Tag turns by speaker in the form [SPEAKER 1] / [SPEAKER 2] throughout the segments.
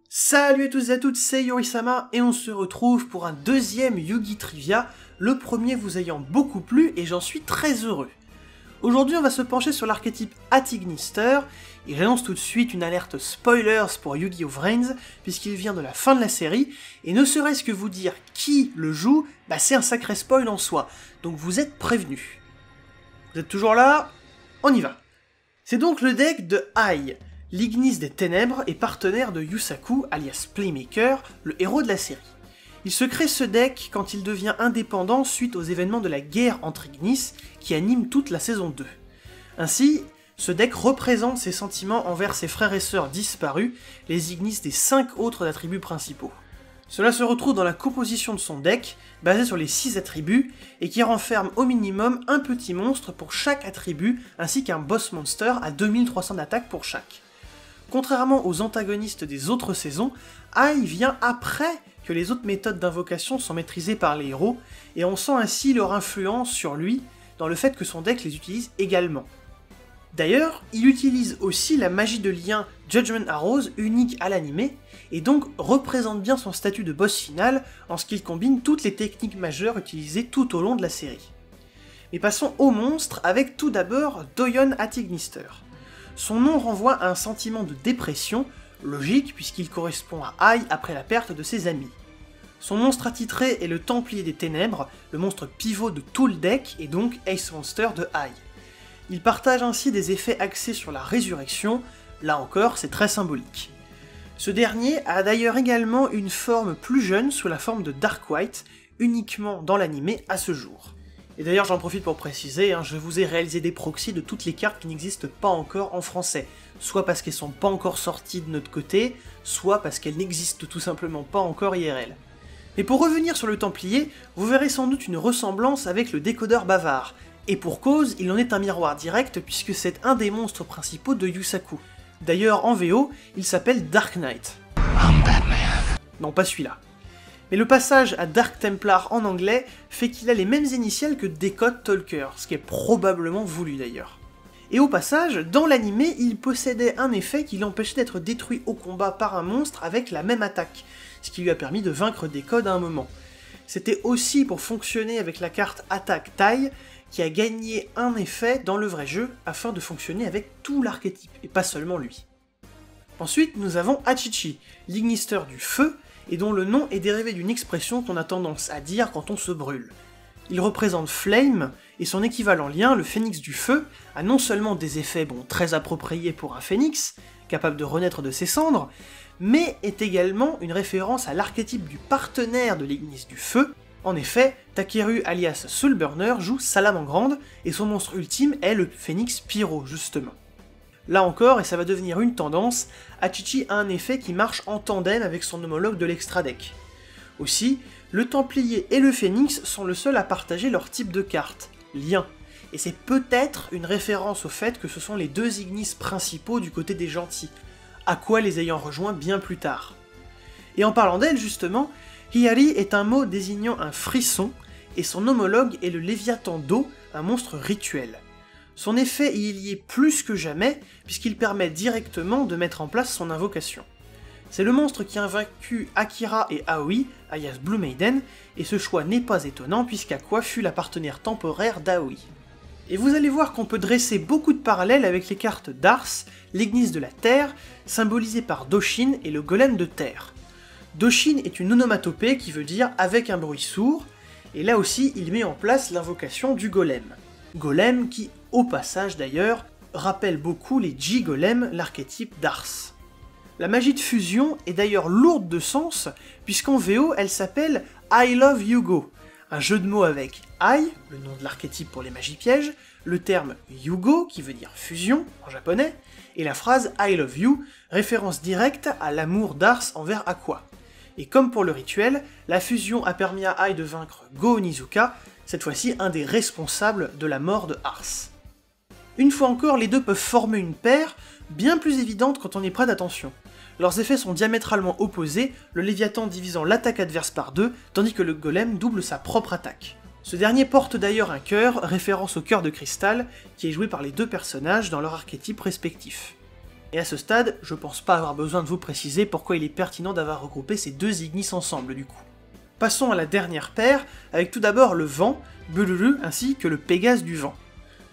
[SPEAKER 1] Salut à tous et à toutes, c'est Yorisama et on se retrouve pour un deuxième Yu-Gi Trivia, le premier vous ayant beaucoup plu et j'en suis très heureux. Aujourd'hui on va se pencher sur l'archétype Atignister, et j'annonce tout de suite une alerte spoilers pour Yu-Gi-Oh! Vrains, puisqu'il vient de la fin de la série, et ne serait-ce que vous dire qui le joue, c'est un sacré spoil en soi, donc vous êtes prévenus. Vous êtes toujours là? On y va. C'est donc le deck de Ai, l'Ignis des Ténèbres et partenaire de Yusaku, alias Playmaker, le héros de la série. Il se crée ce deck quand il devient indépendant suite aux événements de la guerre entre Ignis qui anime toute la saison 2. Ainsi, ce deck représente ses sentiments envers ses frères et sœurs disparus, les Ignis des 5 autres attributs principaux. Cela se retrouve dans la composition de son deck, basé sur les 6 attributs, et qui renferme au minimum un petit monstre pour chaque attribut, ainsi qu'un boss monster à 2300 d'attaque pour chaque. Contrairement aux antagonistes des autres saisons, Ai vient après que les autres méthodes d'invocation sont maîtrisées par les héros, et on sent ainsi leur influence sur lui, dans le fait que son deck les utilise également. D'ailleurs, il utilise aussi la magie de lien Judgment Arrows unique à l'animé, et donc représente bien son statut de boss final en ce qu'il combine toutes les techniques majeures utilisées tout au long de la série. Mais passons au monstre avec tout d'abord Doyon Atignister. Son nom renvoie à un sentiment de dépression, logique puisqu'il correspond à Ai après la perte de ses amis. Son monstre attitré est le Templier des Ténèbres, le monstre pivot de tout le deck et donc Ace Monster de Ai. Il partage ainsi des effets axés sur la résurrection, là encore c'est très symbolique. Ce dernier a d'ailleurs également une forme plus jeune sous la forme de Dark White, uniquement dans l'animé à ce jour. Et d'ailleurs j'en profite pour préciser, je vous ai réalisé des proxys de toutes les cartes qui n'existent pas encore en français, soit parce qu'elles sont pas encore sorties de notre côté, soit parce qu'elles n'existent tout simplement pas encore IRL. Mais pour revenir sur le Templier, vous verrez sans doute une ressemblance avec le décodeur bavard, et pour cause, il en est un miroir direct puisque c'est un des monstres principaux de Yusaku. D'ailleurs en VO, il s'appelle Dark Knight. Non, pas celui-là. Mais le passage à Dark Templar en anglais fait qu'il a les mêmes initiales que Decode Talker, ce qui est probablement voulu d'ailleurs. Et au passage, dans l'animé, il possédait un effet qui l'empêchait d'être détruit au combat par un monstre avec la même attaque, ce qui lui a permis de vaincre Decode à un moment. C'était aussi pour fonctionner avec la carte Attaque Taille, qui a gagné un effet dans le vrai jeu afin de fonctionner avec tout l'archétype, et pas seulement lui. Ensuite, nous avons Achichi, l'Ignister du feu, et dont le nom est dérivé d'une expression qu'on a tendance à dire quand on se brûle. Il représente Flame, et son équivalent lien, le Phénix du feu, a non seulement des effets très appropriés pour un phénix, capable de renaître de ses cendres, mais est également une référence à l'archétype du partenaire de l'Ignis du feu. En effet, Takeru alias Soulburner joue Salamangrande, et son monstre ultime est le Phénix Pyro, justement. Là encore, et ça va devenir une tendance, Achichi a un effet qui marche en tandem avec son homologue de l'extra deck. Aussi, le Templier et le Phénix sont le seul à partager leur type de carte, lien, et c'est peut-être une référence au fait que ce sont les deux Ignis principaux du côté des gentils, Aqua les ayant rejoints bien plus tard. Et en parlant d'elle justement, Hiyari est un mot désignant un frisson, et son homologue est le Léviathan d'eau, un monstre rituel. Son effet y est lié plus que jamais, puisqu'il permet directement de mettre en place son invocation. C'est le monstre qui a vaincu Akira et Aoi, alias Blue Maiden, et ce choix n'est pas étonnant puisqu'Aqua fut la partenaire temporaire d'Aoi. Et vous allez voir qu'on peut dresser beaucoup de parallèles avec les cartes d'Ars, l'Ignis de la Terre, symbolisée par Doshin et le Golem de Terre. Doshin est une onomatopée qui veut dire « avec un bruit sourd », et là aussi il met en place l'invocation du Golem. Golem qui, au passage d'ailleurs, rappelle beaucoup les G-Golem, l'archétype d'Ars. La magie de fusion est d'ailleurs lourde de sens, puisqu'en VO elle s'appelle I Love Yugo, un jeu de mots avec Ai, le nom de l'archétype pour les magies pièges, le terme Yugo, qui veut dire fusion en japonais, et la phrase I Love You, référence directe à l'amour d'Ars envers Aqua. Et comme pour le rituel, la fusion a permis à Ai de vaincre Go Onizuka, cette fois-ci un des responsables de la mort de Ars. Une fois encore, les deux peuvent former une paire, bien plus évidente quand on y prête attention. Leurs effets sont diamétralement opposés, le Léviathan divisant l'attaque adverse par 2, tandis que le Golem double sa propre attaque. Ce dernier porte d'ailleurs un cœur, référence au cœur de cristal, qui est joué par les deux personnages dans leur archétype respectif. Et à ce stade, je pense pas avoir besoin de vous préciser pourquoi il est pertinent d'avoir regroupé ces deux Ignis ensemble du coup. Passons à la dernière paire, avec tout d'abord le vent, Bululu ainsi que le Pégase du vent.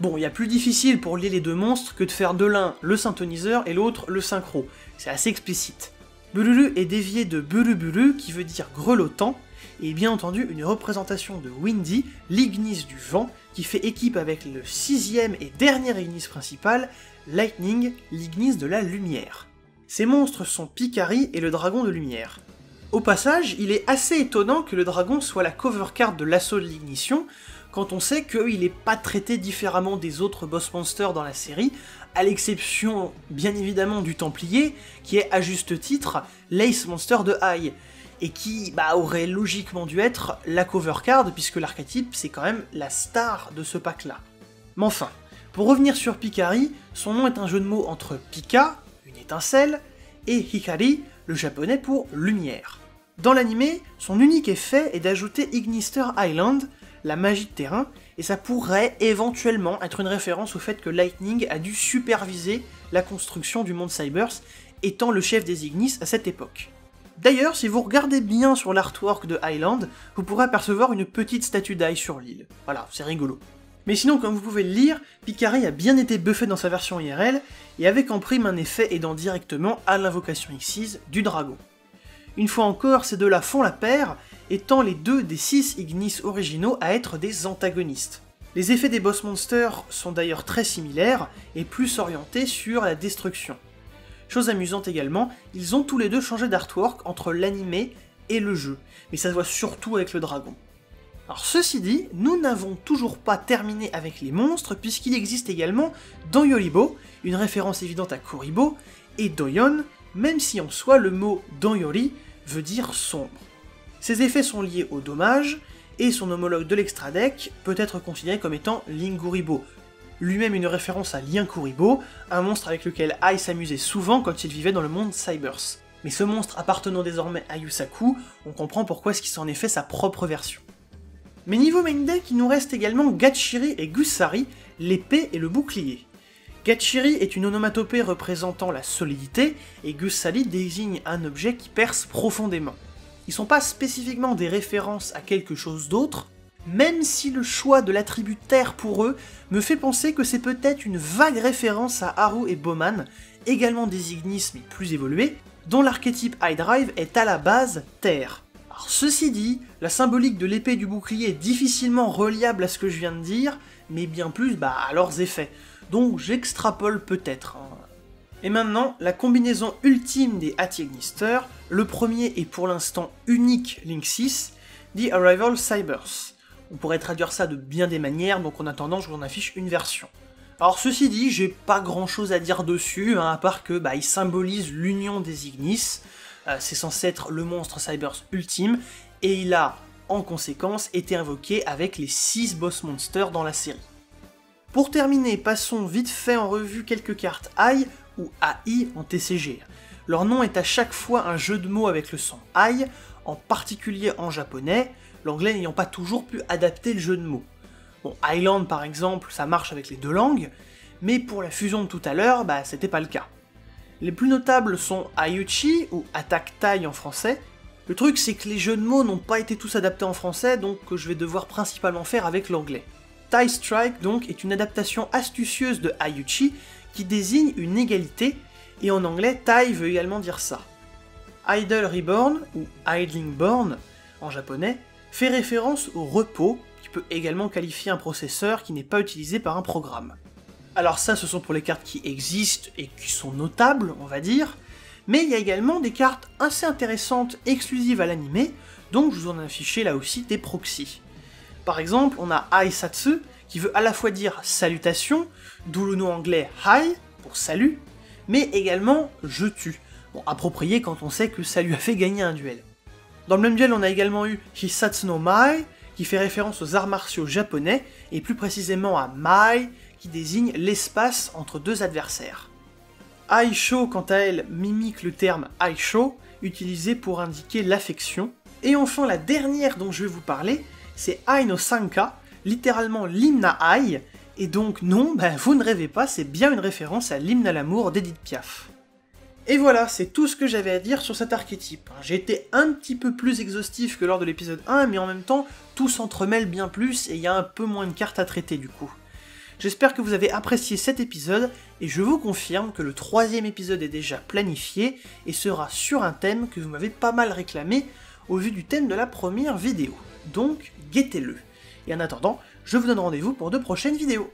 [SPEAKER 1] Bon, il y a plus difficile pour lier les deux monstres que de faire de l'un le synthoniseur et l'autre le synchro, c'est assez explicite. Bululu est dévié de Bulu qui veut dire grelottant, et bien entendu une représentation de Windy, l'Ignis du vent, qui fait équipe avec le sixième et dernier Ignis principal, Lightning, l'Ignis de la lumière. Ces monstres sont Picari et le dragon de lumière. Au passage, il est assez étonnant que le dragon soit la cover card de l'assaut de l'ignition, quand on sait qu'il n'est pas traité différemment des autres boss monsters dans la série, à l'exception bien évidemment du Templier, qui est à juste titre l'Ace Monster de High, et qui aurait logiquement dû être la cover card, puisque l'archétype c'est quand même la star de ce pack-là. Mais enfin, pour revenir sur Picari, son nom est un jeu de mots entre Pika, une étincelle, et Hikari, le japonais pour lumière. Dans l'animé, son unique effet est d'ajouter Ignister Island, la magie de terrain, et ça pourrait éventuellement être une référence au fait que Lightning a dû superviser la construction du monde Cybers, étant le chef des Ignis à cette époque. D'ailleurs, si vous regardez bien sur l'artwork de Island, vous pourrez apercevoir une petite statue d'Ai sur l'île. Voilà, c'est rigolo. Mais sinon, comme vous pouvez le lire, Picari a bien été buffé dans sa version IRL, et avec en prime un effet aidant directement à l'invocation Xyz du dragon. Une fois encore, ces deux-là font la paire, étant les deux des 6 Ignis originaux à être des antagonistes. Les effets des boss monsters sont d'ailleurs très similaires, et plus orientés sur la destruction. Chose amusante également, ils ont tous les deux changé d'artwork entre l'animé et le jeu, mais ça se voit surtout avec le dragon. Alors ceci dit, nous n'avons toujours pas terminé avec les monstres, puisqu'il existe également Donyoribo, une référence évidente à Kuribo, et Doyon, même si en soi le mot Donyori veut dire sombre. Ces effets sont liés au dommage, et son homologue de l'extra deck peut être considéré comme étant Linguribo, lui-même une référence à Linkuribo, un monstre avec lequel Ai s'amusait souvent quand il vivait dans le monde Cybers. Mais ce monstre appartenant désormais à Yusaku, on comprend pourquoi est-ce qu'il s'en est fait sa propre version. Mais niveau main deck, il nous reste également Gachiri et Gussari, l'épée et le bouclier. Gachiri est une onomatopée représentant la solidité, et Gussari désigne un objet qui perce profondément. Ils sont pas spécifiquement des références à quelque chose d'autre, même si le choix de l'attribut terre pour eux me fait penser que c'est peut-être une vague référence à Haru et Bowman, également des Ignis mais plus évolués, dont l'archétype High Drive est à la base terre. Alors ceci dit, la symbolique de l'épée et du bouclier est difficilement reliable à ce que je viens de dire, mais bien plus à leurs effets, donc j'extrapole peut-être. Et maintenant, la combinaison ultime des Atiignister, le premier est pour l'instant unique Link 6, The Arrival Cybers. On pourrait traduire ça de bien des manières, donc en attendant je vous en affiche une version. Alors ceci dit, j'ai pas grand chose à dire dessus, à part que il symbolise l'union des Ignis, c'est censé être le monstre Cybers ultime, et il a, en conséquence, été invoqué avec les 6 boss monsters dans la série. Pour terminer, passons vite fait en revue quelques cartes AI ou AI en TCG. Leur nom est à chaque fois un jeu de mots avec le son AI, en particulier en japonais, l'anglais n'ayant pas toujours pu adapter le jeu de mots. Bon, Island par exemple, ça marche avec les deux langues, mais pour la fusion de tout à l'heure, c'était pas le cas. Les plus notables sont Ayuchi, ou Attaque Taille en français. Le truc c'est que les jeux de mots n'ont pas été tous adaptés en français, donc je vais devoir principalement faire avec l'anglais. Tai Strike donc est une adaptation astucieuse de Ayuchi, qui désigne une égalité, et en anglais Tai veut également dire ça. Idle Reborn, ou Idling Born en japonais, fait référence au repos, qui peut également qualifier un processeur qui n'est pas utilisé par un programme. Alors ça, ce sont pour les cartes qui existent et qui sont notables, on va dire, mais il y a également des cartes assez intéressantes exclusives à l'anime, donc je vous en ai affiché là aussi des proxys. Par exemple, on a Aisatsu, qui veut à la fois dire salutation, d'où le nom anglais Hi, pour salut, mais également je tue, bon, approprié quand on sait que ça lui a fait gagner un duel. Dans le même duel, on a également eu Hisatsu no Mai, qui fait référence aux arts martiaux japonais, et plus précisément à Mai, qui désigne l'espace entre deux adversaires. Aisho, quant à elle, mimique le terme Aisho, utilisé pour indiquer l'affection. Et enfin, la dernière dont je vais vous parler, c'est Ai no Sanka, littéralement l'hymne à Ai, et donc non, vous ne rêvez pas, c'est bien une référence à l'hymne à l'amour d'Edith Piaf. Et voilà, c'est tout ce que j'avais à dire sur cet archétype. J'ai été un petit peu plus exhaustif que lors de l'épisode 1, mais en même temps, tout s'entremêle bien plus et il y a un peu moins de cartes à traiter du coup. J'espère que vous avez apprécié cet épisode, et je vous confirme que le 3e épisode est déjà planifié, et sera sur un thème que vous m'avez pas mal réclamé, au vu du thème de la première vidéo. Donc, guettez-le. Et en attendant, je vous donne rendez-vous pour de prochaines vidéos.